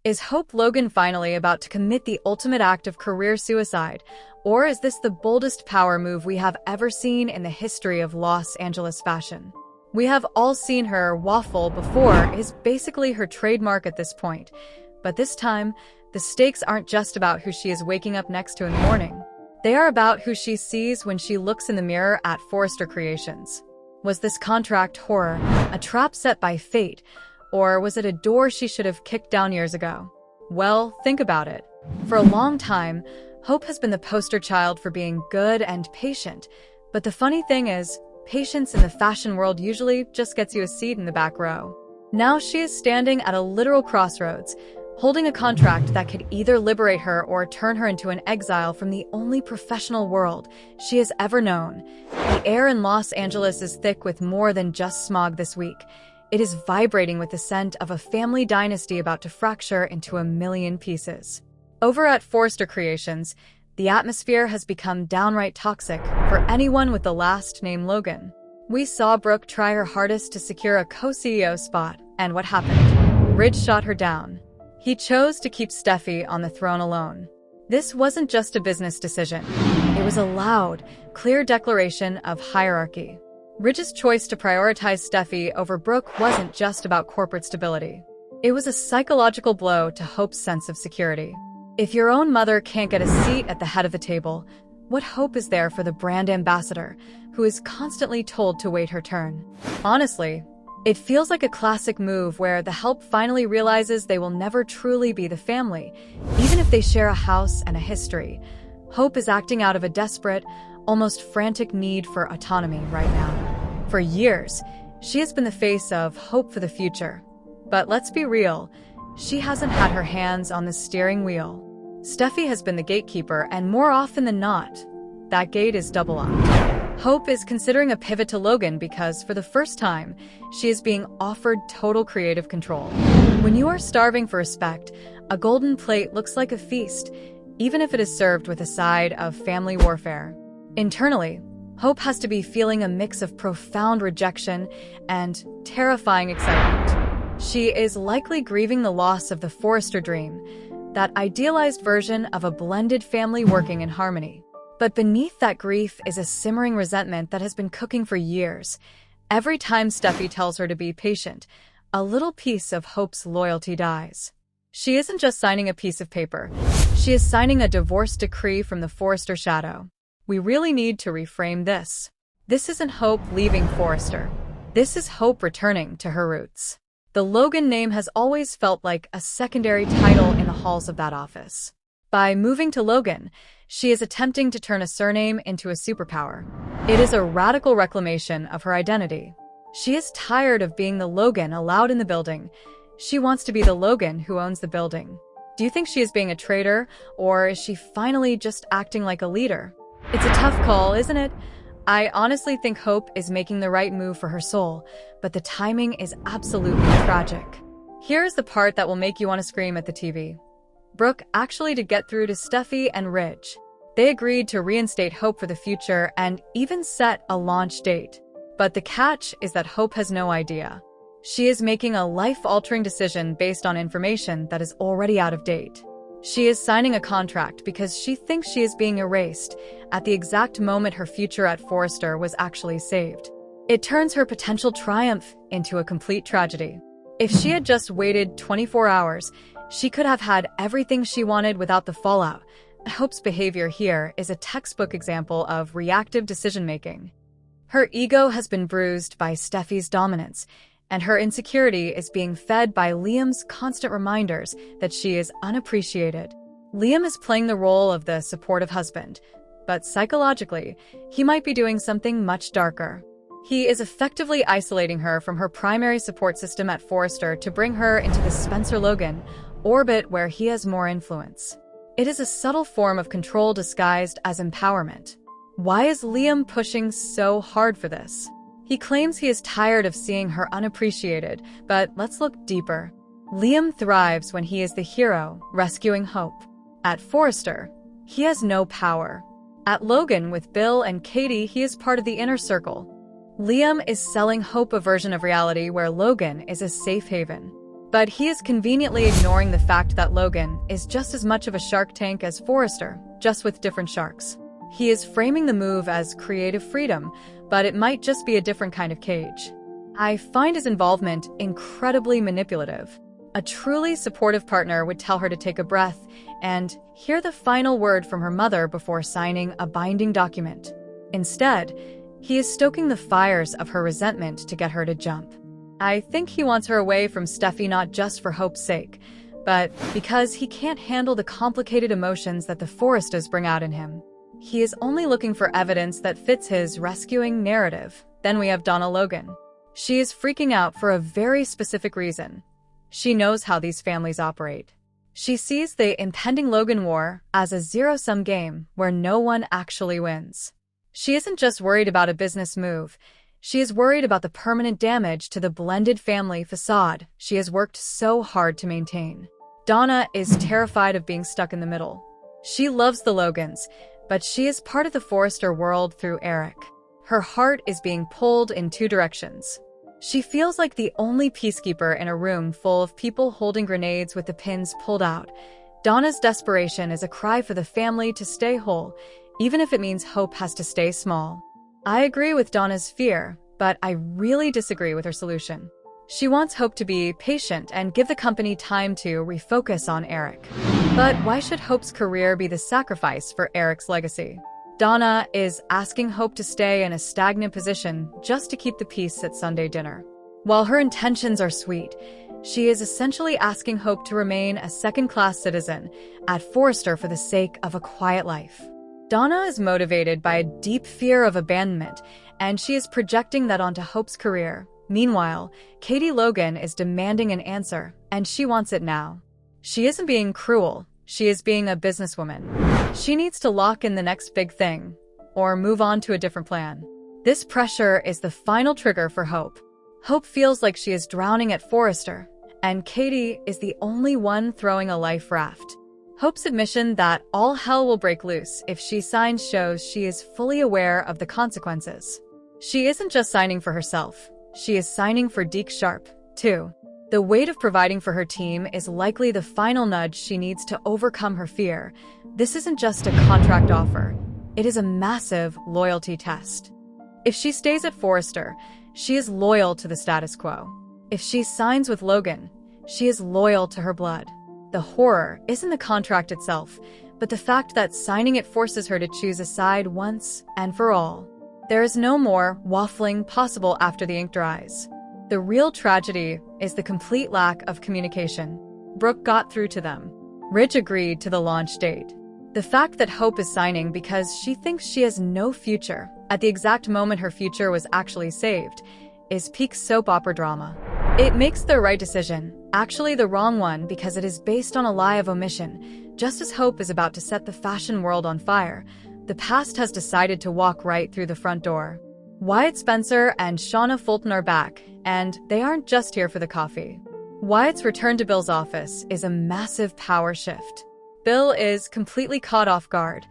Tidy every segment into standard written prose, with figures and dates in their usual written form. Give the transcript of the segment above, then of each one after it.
Is Hope Logan finally about to commit the ultimate act of career suicide, or is this the boldest power move we have ever seen in the history of Los Angeles fashion? We have all seen her waffle before. It is basically her trademark at this point. But this time, the stakes aren't just about who she is waking up next to in the morning. They are about who she sees when she looks in the mirror at Forrester Creations. Was this contract horror a trap set by fate, or was it a door she should have kicked down years ago? Well, think about it. For a long time, Hope has been the poster child for being good and patient. But the funny thing is, patience in the fashion world usually just gets you a seat in the back row. Now she is standing at a literal crossroads, holding a contract that could either liberate her or turn her into an exile from the only professional world she has ever known. The air in Los Angeles is thick with more than just smog this week. It is vibrating with the scent of a family dynasty about to fracture into a million pieces. Over at Forrester Creations, the atmosphere has become downright toxic for anyone with the last name Logan. We saw Brooke try her hardest to secure a co-CEO spot, and what happened? Ridge shot her down. He chose to keep Steffi on the throne alone. This wasn't just a business decision. It was a loud, clear declaration of hierarchy. Ridge's choice to prioritize Steffi over Brooke wasn't just about corporate stability. It was a psychological blow to Hope's sense of security. If your own mother can't get a seat at the head of the table, what hope is there for the brand ambassador, who is constantly told to wait her turn? Honestly, it feels like a classic move where the help finally realizes they will never truly be the family, even if they share a house and a history. Hope is acting out of a desperate, almost frantic need for autonomy right now. For years, she has been the face of hope for the future. But let's be real, she hasn't had her hands on the steering wheel. Steffi has been the gatekeeper, and more often than not, that gate is double locked. Hope is considering a pivot to Logan because, for the first time, she is being offered total creative control. When you are starving for respect, a golden plate looks like a feast, even if it is served with a side of family warfare. Internally, Hope has to be feeling a mix of profound rejection and terrifying excitement. She is likely grieving the loss of the Forrester dream, that idealized version of a blended family working in harmony. But beneath that grief is a simmering resentment that has been cooking for years. Every time Steffi tells her to be patient, a little piece of Hope's loyalty dies. She isn't just signing a piece of paper. She is signing a divorce decree from the Forrester shadow. We really need to reframe this. This isn't Hope leaving Forrester. This is Hope returning to her roots. The Logan name has always felt like a secondary title in the halls of that office. By moving to Logan, she is attempting to turn a surname into a superpower. It is a radical reclamation of her identity. She is tired of being the Logan allowed in the building. She wants to be the Logan who owns the building. Do you think she is being a traitor, or is she finally just acting like a leader? It's a tough call, isn't it? I honestly think Hope is making the right move for her soul, but the timing is absolutely tragic. Here's the part that will make you want to scream at the TV. Brooke actually did get through to Steffi and Ridge. They agreed to reinstate Hope for the future and even set a launch date. But the catch is that Hope has no idea. She is making a life-altering decision based on information that is already out of date. She is signing a contract because she thinks she is being erased at the exact moment her future at Forrester was actually saved. It turns her potential triumph into a complete tragedy. If she had just waited 24 hours, she could have had everything she wanted without the fallout. Hope's behavior here is a textbook example of reactive decision-making. Her ego has been bruised by Steffi's dominance, and her insecurity is being fed by Liam's constant reminders that she is unappreciated. Liam is playing the role of the supportive husband, but psychologically, he might be doing something much darker. He is effectively isolating her from her primary support system at Forrester to bring her into the Spencer Logan orbit where he has more influence. It is a subtle form of control disguised as empowerment. Why is Liam pushing so hard for this? He claims he is tired of seeing her unappreciated, but let's look deeper. Liam thrives when he is the hero, rescuing Hope. At Forrester, he has no power. At Logan, with Bill and Katie, he is part of the inner circle. Liam is selling Hope a version of reality where Logan is a safe haven. But he is conveniently ignoring the fact that Logan is just as much of a shark tank as Forrester, just with different sharks. He is framing the move as creative freedom, but it might just be a different kind of cage. I find his involvement incredibly manipulative. A truly supportive partner would tell her to take a breath and hear the final word from her mother before signing a binding document. Instead, he is stoking the fires of her resentment to get her to jump. I think he wants her away from Steffi not just for Hope's sake, but because he can't handle the complicated emotions that the Forresters bring out in him. He is only looking for evidence that fits his rescuing narrative. Then we have Donna Logan. She is freaking out for a very specific reason. She knows how these families operate. She sees the impending Logan War as a zero-sum game where no one actually wins. She isn't just worried about a business move. She is worried about the permanent damage to the blended family facade she has worked so hard to maintain. Donna is terrified of being stuck in the middle. She loves the Logans, but she is part of the Forrester world through Eric. Her heart is being pulled in two directions. She feels like the only peacekeeper in a room full of people holding grenades with the pins pulled out. Donna's desperation is a cry for the family to stay whole, even if it means Hope has to stay small. I agree with Donna's fear, but I really disagree with her solution. She wants Hope to be patient and give the company time to refocus on Eric. But why should Hope's career be the sacrifice for Eric's legacy? Donna is asking Hope to stay in a stagnant position just to keep the peace at Sunday dinner. While her intentions are sweet, she is essentially asking Hope to remain a second-class citizen at Forrester for the sake of a quiet life. Donna is motivated by a deep fear of abandonment, and she is projecting that onto Hope's career. Meanwhile, Katie Logan is demanding an answer, and she wants it now. She isn't being cruel, she is being a businesswoman. She needs to lock in the next big thing, or move on to a different plan. This pressure is the final trigger for Hope. Hope feels like she is drowning at Forrester, and Katie is the only one throwing a life raft. Hope's admission that all hell will break loose if she signs shows she is fully aware of the consequences. She isn't just signing for herself, she is signing for Deke Sharp, too. The weight of providing for her team is likely the final nudge she needs to overcome her fear. This isn't just a contract offer, it is a massive loyalty test. If she stays at Forrester, she is loyal to the status quo. If she signs with Logan, she is loyal to her blood. The horror isn't the contract itself, but the fact that signing it forces her to choose a side once and for all. There is no more waffling possible after the ink dries. The real tragedy is the complete lack of communication. Brooke got through to them. Ridge agreed to the launch date. The fact that Hope is signing because she thinks she has no future, at the exact moment her future was actually saved, is peak soap opera drama. It makes the right decision, actually the wrong one because it is based on a lie of omission. Just as Hope is about to set the fashion world on fire, the past has decided to walk right through the front door. Wyatt Spencer and Shauna Fulton are back, and they aren't just here for the coffee. Wyatt's return to Bill's office is a massive power shift. Bill is completely caught off guard,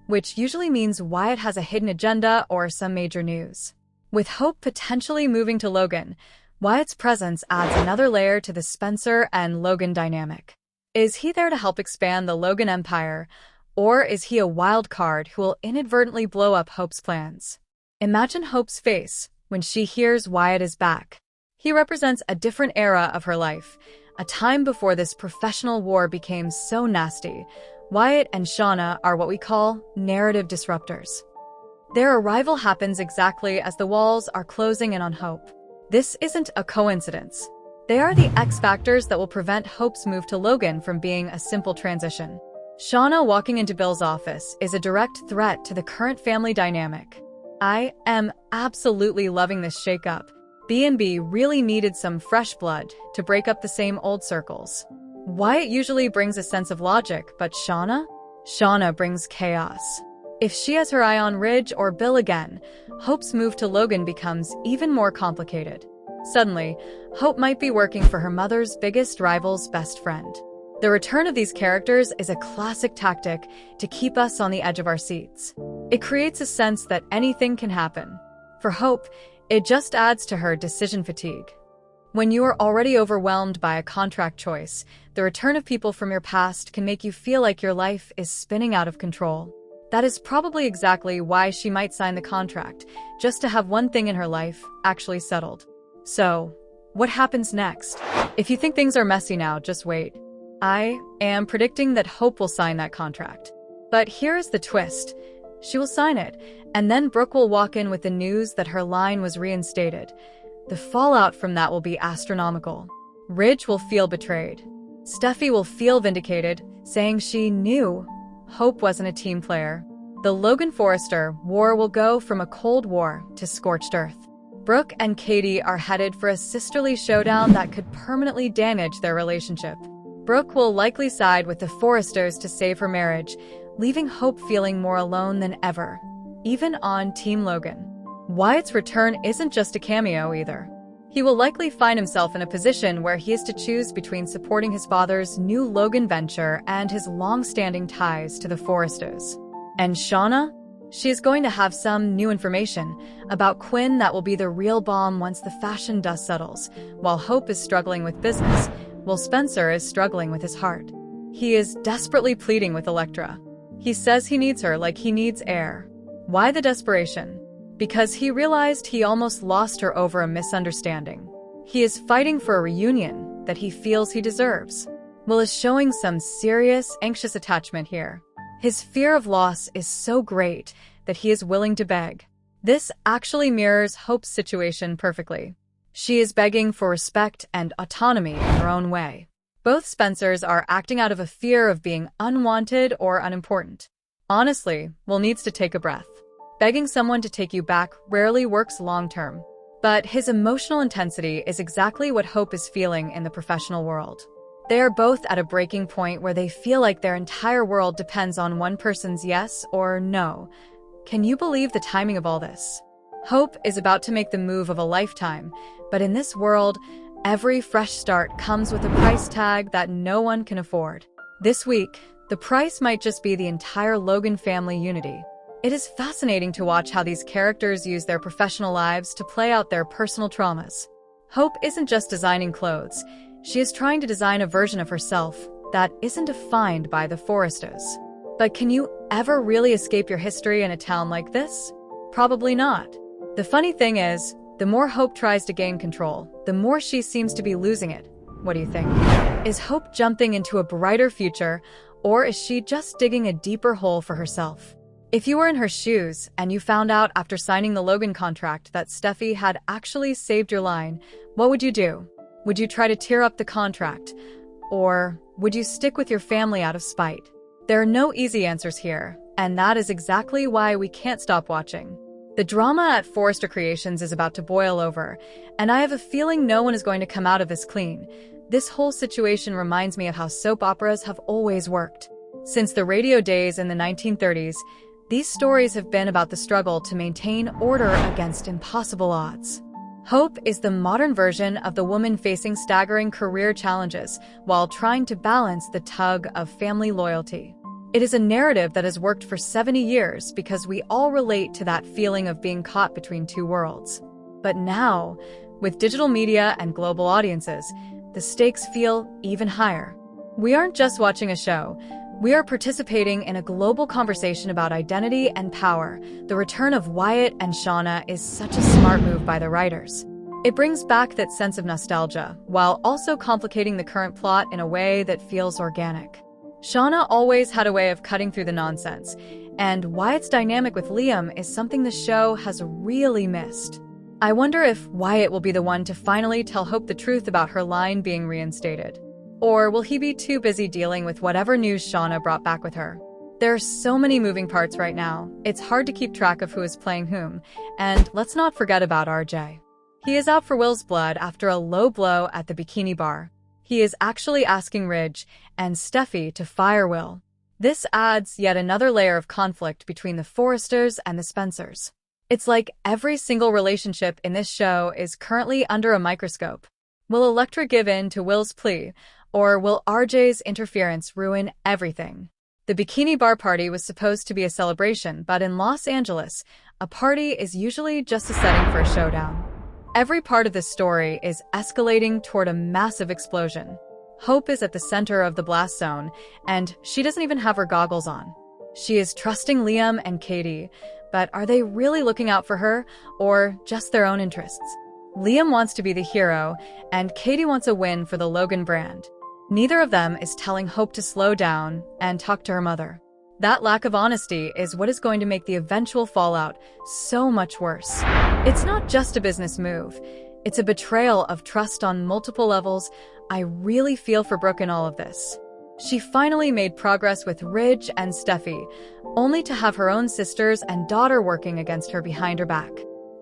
which usually means Wyatt has a hidden agenda or some major news. With Hope potentially moving to Logan, Wyatt's presence adds another layer to the Spencer and Logan dynamic. Is he there to help expand the Logan empire, or is he a wild card who will inadvertently blow up Hope's plans? Imagine Hope's face when she hears Wyatt is back. He represents a different era of her life, a time before this professional war became so nasty. Wyatt and Shauna are what we call narrative disruptors. Their arrival happens exactly as the walls are closing in on Hope. This isn't a coincidence. They are the X factors that will prevent Hope's move to Logan from being a simple transition. Shauna walking into Bill's office is a direct threat to the current family dynamic. I am absolutely loving this shakeup. B&B really needed some fresh blood to break up the same old circles. Wyatt usually brings a sense of logic, but Shauna? Shauna brings chaos. If she has her eye on Ridge or Bill again, Hope's move to Logan becomes even more complicated. Suddenly, Hope might be working for her mother's biggest rival's best friend. The return of these characters is a classic tactic to keep us on the edge of our seats. It creates a sense that anything can happen. For Hope, it just adds to her decision fatigue. When you are already overwhelmed by a contract choice, the return of people from your past can make you feel like your life is spinning out of control. That is probably exactly why she might sign the contract, just to have one thing in her life actually settled. So, what happens next? If you think things are messy now, just wait. I am predicting that Hope will sign that contract. But here's the twist. She will sign it, and then Brooke will walk in with the news that her line was reinstated. The fallout from that will be astronomical. Ridge will feel betrayed. Steffi will feel vindicated, saying she knew Hope wasn't a team player. The Logan-Forrester war will go from a Cold War to scorched earth. Brooke and Katie are headed for a sisterly showdown that could permanently damage their relationship. Brooke will likely side with the Forresters to save her marriage, leaving Hope feeling more alone than ever, even on Team Logan. Wyatt's return isn't just a cameo either. He will likely find himself in a position where he has to choose between supporting his father's new Logan venture and his long-standing ties to the Forresters. And Shauna? She is going to have some new information about Quinn that will be the real bomb once the fashion dust settles. While Hope is struggling with business, while Spencer is struggling with his heart. He is desperately pleading with Elektra. He says he needs her like he needs air. Why the desperation? Because he realized he almost lost her over a misunderstanding. He is fighting for a reunion that he feels he deserves. Will is showing some serious, anxious attachment here. His fear of loss is so great that he is willing to beg. This actually mirrors Hope's situation perfectly. She is begging for respect and autonomy in her own way. Both Spencers are acting out of a fear of being unwanted or unimportant. Honestly, Will needs to take a breath. Begging someone to take you back rarely works long-term. But his emotional intensity is exactly what Hope is feeling in the professional world. They are both at a breaking point where they feel like their entire world depends on one person's yes or no. Can you believe the timing of all this? Hope is about to make the move of a lifetime, but in this world, every fresh start comes with a price tag that no one can afford. This week, the price might just be the entire Logan family unity. It is fascinating to watch how these characters use their professional lives to play out their personal traumas. Hope isn't just designing clothes. She is trying to design a version of herself that isn't defined by the Forresters. But can you ever really escape your history in a town like this? Probably not. The funny thing is, the more Hope tries to gain control, the more she seems to be losing it. What do you think? Is Hope jumping into a brighter future, or is she just digging a deeper hole for herself? If you were in her shoes and you found out after signing the Logan contract that Steffi had actually saved your line, what would you do? Would you try to tear up the contract? Or would you stick with your family out of spite? There are no easy answers here, and that is exactly why we can't stop watching. The drama at Forrester Creations is about to boil over, and I have a feeling no one is going to come out of this clean. This whole situation reminds me of how soap operas have always worked. Since the radio days in the 1930s, these stories have been about the struggle to maintain order against impossible odds. Hope is the modern version of the woman facing staggering career challenges while trying to balance the tug of family loyalty. It is a narrative that has worked for 70 years because we all relate to that feeling of being caught between two worlds. But now, with digital media and global audiences, the stakes feel even higher. We aren't just watching a show. We are participating in a global conversation about identity and power. The return of Wyatt and Shauna is such a smart move by the writers. It brings back that sense of nostalgia, while also complicating the current plot in a way that feels organic. Shauna always had a way of cutting through the nonsense, and Wyatt's dynamic with Liam is something the show has really missed. I wonder if Wyatt will be the one to finally tell Hope the truth about her line being reinstated. Or will he be too busy dealing with whatever news Shauna brought back with her? There are so many moving parts right now, it's hard to keep track of who is playing whom. And let's not forget about RJ. He is out for Will's blood after a low blow at the bikini bar. He is actually asking Ridge and Steffi to fire Will. This adds yet another layer of conflict between the Forresters and the Spencers. It's like every single relationship in this show is currently under a microscope. Will Elektra give in to Will's plea, or will RJ's interference ruin everything? The bikini bar party was supposed to be a celebration, but in Los Angeles, a party is usually just a setting for a showdown. Every part of this story is escalating toward a massive explosion. Hope is at the center of the blast zone, and she doesn't even have her goggles on. She is trusting Liam and Katie, but are they really looking out for her, or just their own interests? Liam wants to be the hero, and Katie wants a win for the Logan brand. Neither of them is telling Hope to slow down and talk to her mother. That lack of honesty is what is going to make the eventual fallout so much worse. It's not just a business move. It's a betrayal of trust on multiple levels. I really feel for Brooke in all of this. She finally made progress with Ridge and Steffi, only to have her own sisters and daughter working against her behind her back.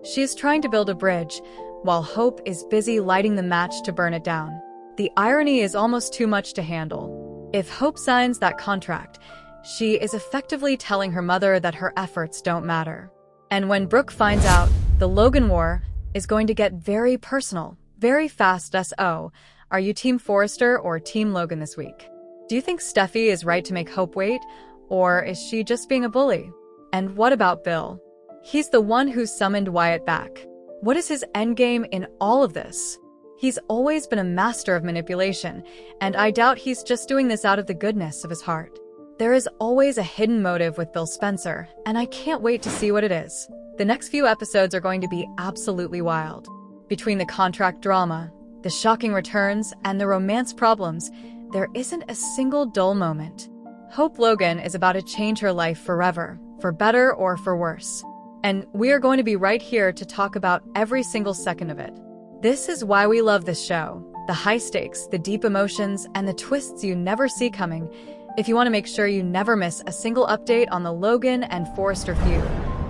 She is trying to build a bridge, while Hope is busy lighting the match to burn it down. The irony is almost too much to handle. If Hope signs that contract, she is effectively telling her mother that her efforts don't matter. And when Brooke finds out, the Logan war is going to get very personal, very fast. So, are you Team Forrester or Team Logan this week? Do you think Steffi is right to make Hope wait, or is she just being a bully? And what about Bill? He's the one who summoned Wyatt back. What is his endgame in all of this? He's always been a master of manipulation, and I doubt he's just doing this out of the goodness of his heart. There is always a hidden motive with Bill Spencer, and I can't wait to see what it is. The next few episodes are going to be absolutely wild. Between the contract drama, the shocking returns, and the romance problems, there isn't a single dull moment. Hope Logan is about to change her life forever, for better or for worse. And we are going to be right here to talk about every single second of it. This is why we love this show. The high stakes, the deep emotions, and the twists you never see coming. If you want to make sure you never miss a single update on the Logan and Forrester feud,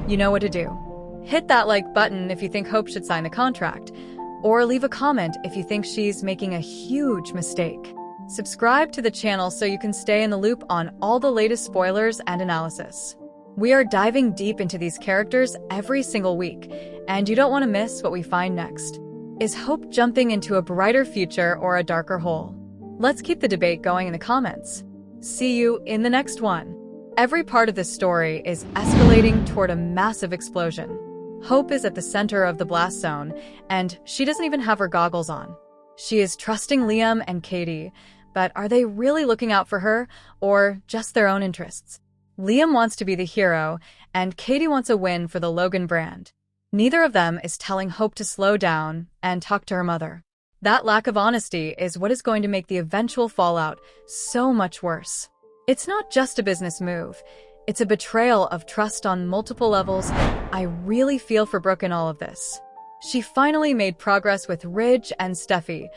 you know what to do. Hit that like button if you think Hope should sign the contract, or leave a comment if you think she's making a huge mistake. Subscribe to the channel so you can stay in the loop on all the latest spoilers and analysis. We are diving deep into these characters every single week, and you don't want to miss what we find next. Is Hope jumping into a brighter future or a darker hole? Let's keep the debate going in the comments. See you in the next one. Every part of this story is escalating toward a massive explosion. Hope is at the center of the blast zone, and she doesn't even have her goggles on. She is trusting Liam and Katie, but are they really looking out for her, or just their own interests? Liam wants to be the hero, and Katie wants a win for the Logan brand. Neither of them is telling Hope to slow down and talk to her mother. That lack of honesty is what is going to make the eventual fallout so much worse. It's not just a business move. It's a betrayal of trust on multiple levels. I really feel for Brooke in all of this. She finally made progress with Ridge and Steffi,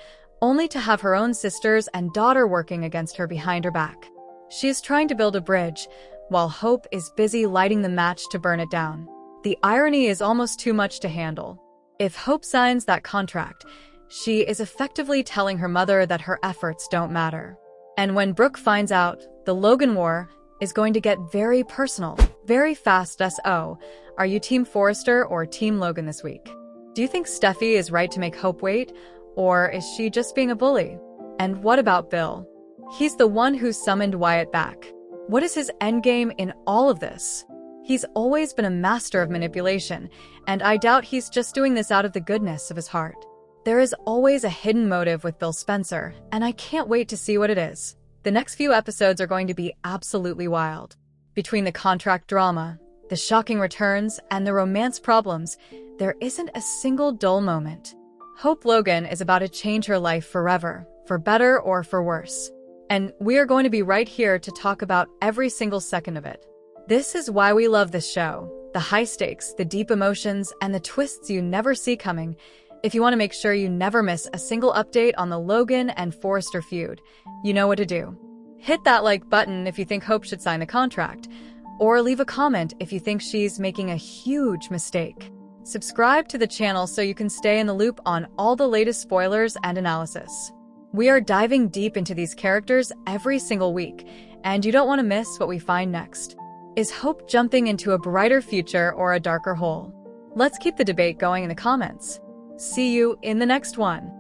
only to have her own sisters and daughter working against her behind her back. She is trying to build a bridge, while Hope is busy lighting the match to burn it down. The irony is almost too much to handle. If Hope signs that contract, she is effectively telling her mother that her efforts don't matter. And when Brooke finds out, the Logan war is going to get very personal, very fast. So, are you Team Forrester or Team Logan this week? Do you think Steffi is right to make Hope wait, or is she just being a bully? And what about Bill? He's the one who summoned Wyatt back. What is his endgame in all of this? He's always been a master of manipulation, and I doubt he's just doing this out of the goodness of his heart. There is always a hidden motive with Bill Spencer, and I can't wait to see what it is. The next few episodes are going to be absolutely wild. Between the contract drama, the shocking returns, and the romance problems, there isn't a single dull moment. Hope Logan is about to change her life forever, for better or for worse. And we are going to be right here to talk about every single second of it. This is why we love this show. The high stakes, the deep emotions, and the twists you never see coming. If you want to make sure you never miss a single update on the Logan and Forrester feud, you know what to do. Hit that like button if you think Hope should sign the contract, or leave a comment if you think she's making a huge mistake. Subscribe to the channel so you can stay in the loop on all the latest spoilers and analysis. We are diving deep into these characters every single week, and you don't want to miss what we find next. Is Hope jumping into a brighter future or a darker hole? Let's keep the debate going in the comments. See you in the next one.